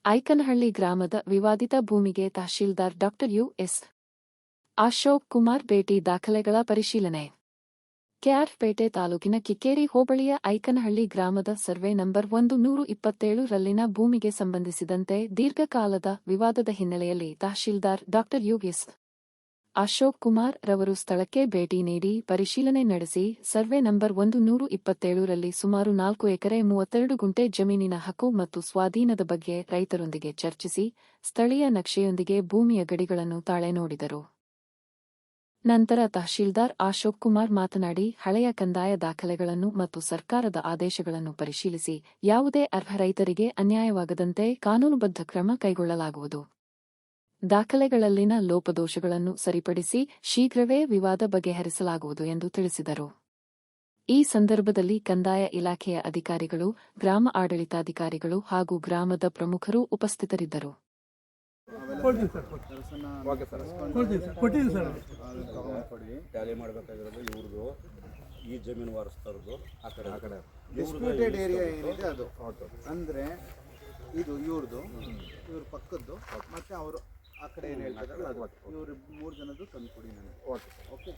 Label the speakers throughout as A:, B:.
A: ಐಕನಹಳ್ಳಿ ಗ್ರಾಮದ ವಿವಾದಿತ ಭೂಮಿಗೆ ತಹಶೀಲ್ದಾರ್ ಡಾ ಯು.ಎಸ್. ಅಶೋಕ್ ಕುಮಾರ್ ಭೇಟಿ ದಾಖಲೆಗಳ ಪರಿಶೀಲನೆ. ಕೆಆರ್ಪೇಟೆ ತಾಲೂಕಿನ ಕಿಕ್ಕೇರಿ ಹೋಬಳಿಯ ಐಕನಹಳ್ಳಿ ಗ್ರಾಮದ ಸರ್ವೆ ನಂಬರ್ 127 ರಲ್ಲಿನ ಭೂಮಿಗೆ ಸಂಬಂಧಿಸಿದಂತೆ ದೀರ್ಘಕಾಲದ ವಿವಾದದ ಹಿನ್ನೆಲೆಯಲ್ಲಿ ತಹಶೀಲ್ದಾರ್ ಡಾ ಯು.ಎಸ್. ಅಶೋಕ್ ಕುಮಾರ್ ರವರು ಸ್ಥಳಕ್ಕೆ ಭೇಟಿ ನೀಡಿ ಪರಿಶೀಲನೆ ನಡೆಸಿ ಸರ್ವೆ ನಂಬರ್ 127 ರಲ್ಲಿ ಸುಮಾರು 4 ಎಕರೆ 32 ಗುಂಟೆ ಜಮೀನಿನ ಹಕ್ಕು ಮತ್ತು ಸ್ವಾಧೀನದ ಬಗ್ಗೆ ರೈತರೊಂದಿಗೆ ಚರ್ಚಿಸಿ ಸ್ಥಳೀಯ ನಕ್ಷೆಯೊಂದಿಗೆ ಭೂಮಿಯ ಗಡಿಗಳನ್ನು ತಾಳೆ ನೋಡಿದರು. ನಂತರ ತಹಶೀಲ್ದಾರ್ ಅಶೋಕ್ ಕುಮಾರ್ ಮಾತನಾಡಿ, ಹಳೆಯ ಕಂದಾಯ ದಾಖಲೆಗಳನ್ನು ಮತ್ತು ಸರ್ಕಾರದ ಆದೇಶಗಳನ್ನು ಪರಿಶೀಲಿಸಿ ಯಾವುದೇ ಅರ್ಹ ರೈತರಿಗೆ ಅನ್ಯಾಯವಾಗದಂತೆ ಕಾನೂನುಬದ್ಧ ಕ್ರಮ ಕೈಗೊಳ್ಳಲಾಗುವುದು. ದಾಖಲೆಗಳಲ್ಲಿನ ಲೋಪದೋಷಗಳನ್ನು ಸರಿಪಡಿಸಿ ಶೀಘ್ರವೇ ವಿವಾದ ಬಗೆಹರಿಸಲಾಗುವುದು ಎಂದು ತಿಳಿಸಿದರು. ಈ ಸಂದರ್ಭದಲ್ಲಿ ಕಂದಾಯ ಇಲಾಖೆಯ ಅಧಿಕಾರಿಗಳು, ಗ್ರಾಮ ಆಡಳಿತಾಧಿಕಾರಿಗಳು ಹಾಗೂ ಗ್ರಾಮದ ಪ್ರಮುಖರು ಉಪಸ್ಥಿತರಿದ್ದರು.
B: ಟ್ಯಾಲಿ ಮಾಡಬೇಕಾಗಿರೋದು ಇವ್ರದ್ದು, ಈ ಜಮೀನು ವಾರಸ್ತಾರದು, ಆ ಕಡೆ
C: ಡಿಸ್ಪ್ಯೂಟೆಡ್ ಏರಿಯಾ ಏನಿದೆ ಅದು ಅಂದರೆ ಇದು ಇವ್ರದ್ದು, ಇವ್ರ ಪಕ್ಕದ್ದು, ಮತ್ತು ಅವರು ಆ ಕಡೆ ಏನು ಹೇಳ್ತಾರೆ ಇವರು 3 ಜನದ್ದು ತಂದು ಕೊಡಿ ನನಗೆ. ಓಕೆ,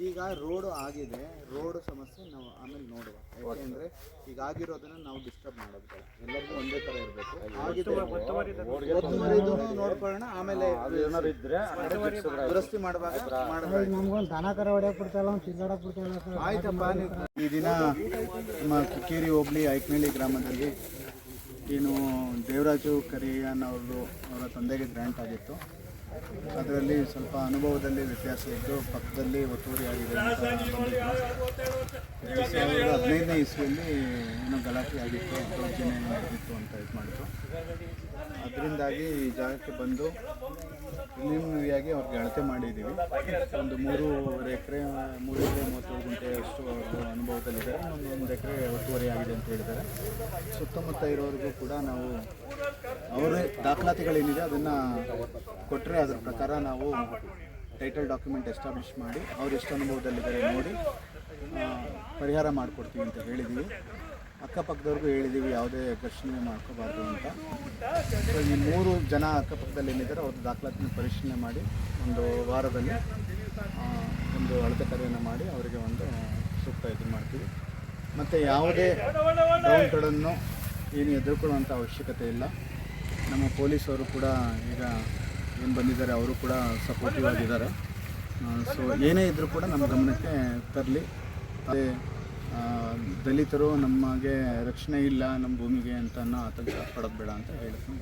C: ಈಗ ರೋಡು ಆಗಿದೆ, ರೋಡು ಸಮಸ್ಯೆ ನಾವು ಆಮೇಲೆ ನೋಡುವ. ಯಾಕೆಂದರೆ ಈಗ ಆಗಿರೋದನ್ನು ನಾವು ಡಿಸ್ಟರ್ಬ್ ಮಾಡೋದು ಬೇಡ, ಎಲ್ಲರಿಗೂ ಒಂದೇ ಥರ ಇರಬೇಕು. ಒತ್ತುವರಿದು ನೋಡ್ಕೊಳ್ಳೋಣ, ಆಮೇಲೆ
B: ಏನಾರು ಇದ್ರೆ
C: ದುರಸ್ತಿ ಮಾಡುವಾಗ
D: ನಮ್ಗೊಂದು ದನ ಕರ ಹೊಡೆಯಕ್ಕೆ ಬಿಡ್ತಾಯಿಲ್ಲ, ಒಂದು ತಿರ್ಗಾಡಕ್ಕೆ ಬಿಡ್ತಾಯಿಲ್ಲ.
C: ಆಯ್ತಪ್ಪ. ಈ ದಿನ ನಮ್ಮ ಕಿಕ್ಕೇರಿ ಹೋಬಳಿ ಐಕನಹಳ್ಳಿ ಗ್ರಾಮದಲ್ಲಿ ಏನು ದೇವರಾಜು ಕರಿಯನ್ ಅವರ ತಂದೆಗೆ ಗ್ರ್ಯಾಂಟ್ ಆಗಿತ್ತು. ಅದರಲ್ಲಿ ಸ್ವಲ್ಪ ಅನುಭವದಲ್ಲಿ ವ್ಯತ್ಯಾಸ ಇದ್ದು ಪಕ್ಕದಲ್ಲಿ ಒತ್ತುವರಿ ಆಗಿದೆ ಅಂತ 2015ನೇ ಇಸ್ವಿಯಲ್ಲಿ ಏನೋ ಗಲಾಟೆ ಆಗಿತ್ತು, ದೌರ್ಜನ್ಯ ಆಗಿತ್ತು ಅಂತ ಇದು ಮಾಡಿತು. ಅದರಿಂದಾಗಿ ಈ ಜಾಗಕ್ಕೆ ಬಂದು ಪ್ರಿಲಿಮಿನರಿಯಾಗಿ ಅವ್ರಿಗೆ ಅಳತೆ ಮಾಡಿದ್ದೀವಿ. ಒಂದು 3 ಎಕರೆ 32 ಗುಂಟೆ ಅಷ್ಟು ಅವರು ಅನುಭವದಲ್ಲಿದ್ದಾರೆ. ಒಂದು ಎಕರೆ ಒತ್ತುವರಿ ಆಗಿದೆ ಅಂತ ಹೇಳಿದ್ದಾರೆ. ಸುತ್ತಮುತ್ತ ಇರೋರಿಗೂ ಕೂಡ ನಾವು ಅವರ ದಾಖಲಾತಿಗಳೇನಿದೆ ಅದನ್ನು ಕೊಟ್ಟರೆ ಅದರ ಪ್ರಕಾರ ನಾವು ಟೈಟಲ್ ಡಾಕ್ಯುಮೆಂಟ್ ಎಸ್ಟಾಬ್ಲಿಷ್ ಮಾಡಿ ಅವ್ರು ಎಷ್ಟು ಅನುಭವದಲ್ಲಿದ್ದಾರೆ ನೋಡಿ ಪರಿಹಾರ ಮಾಡಿಕೊಡ್ತೀವಿ ಅಂತ ಹೇಳಿದ್ದೀವಿ. ಅಕ್ಕಪಕ್ಕದವ್ರಿಗೂ ಹೇಳಿದ್ದೀವಿ ಯಾವುದೇ ಘರ್ಷಣೆ ಮಾಡ್ಕೋಬಾರ್ದು ಅಂತ. ಸೊ ಈ 3 ಜನ ಅಕ್ಕಪಕ್ಕದಲ್ಲಿ ಏನಿದ್ದಾರೆ ಅವ್ರದ್ದು ದಾಖಲಾತಿನ ಪರಿಶೀಲನೆ ಮಾಡಿ ಒಂದು ವಾರದಲ್ಲಿ ಒಂದು ಅಳತೆ ಕಾರ್ಯವನ್ನು ಮಾಡಿ ಅವರಿಗೆ ಒಂದು ಸೂಕ್ತ ಇದು ಮಾಡ್ತೀವಿ. ಮತ್ತು ಯಾವುದೇ ಡೌನ್ಗಳನ್ನು ಏನು ಎದುರ್ಕೊಳ್ಳುವಂಥ ಅವಶ್ಯಕತೆ ಇಲ್ಲ. ನಮ್ಮ ಪೊಲೀಸವರು ಕೂಡ ಈಗ ಏನು ಬಂದಿದ್ದಾರೆ, ಅವರು ಕೂಡ ಸಪೋರ್ಟಿವ್ ಆಗಿದ್ದಾರೆ. ಸೊ ಏನೇ ಇದ್ದರೂ ಕೂಡ ನಮ್ಮ ಗಮನಕ್ಕೆ ತರಲಿ. ಅದೇ ದಲಿತರು ನಮಗೆ ರಕ್ಷಣೆ ಇಲ್ಲ ನಮ್ಮ ಭೂಮಿಗೆ ಅಂತ ಆತಂಕ ಪಡೋದು ಬೇಡ ಅಂತ ಹೇಳ್ತೀನಿ.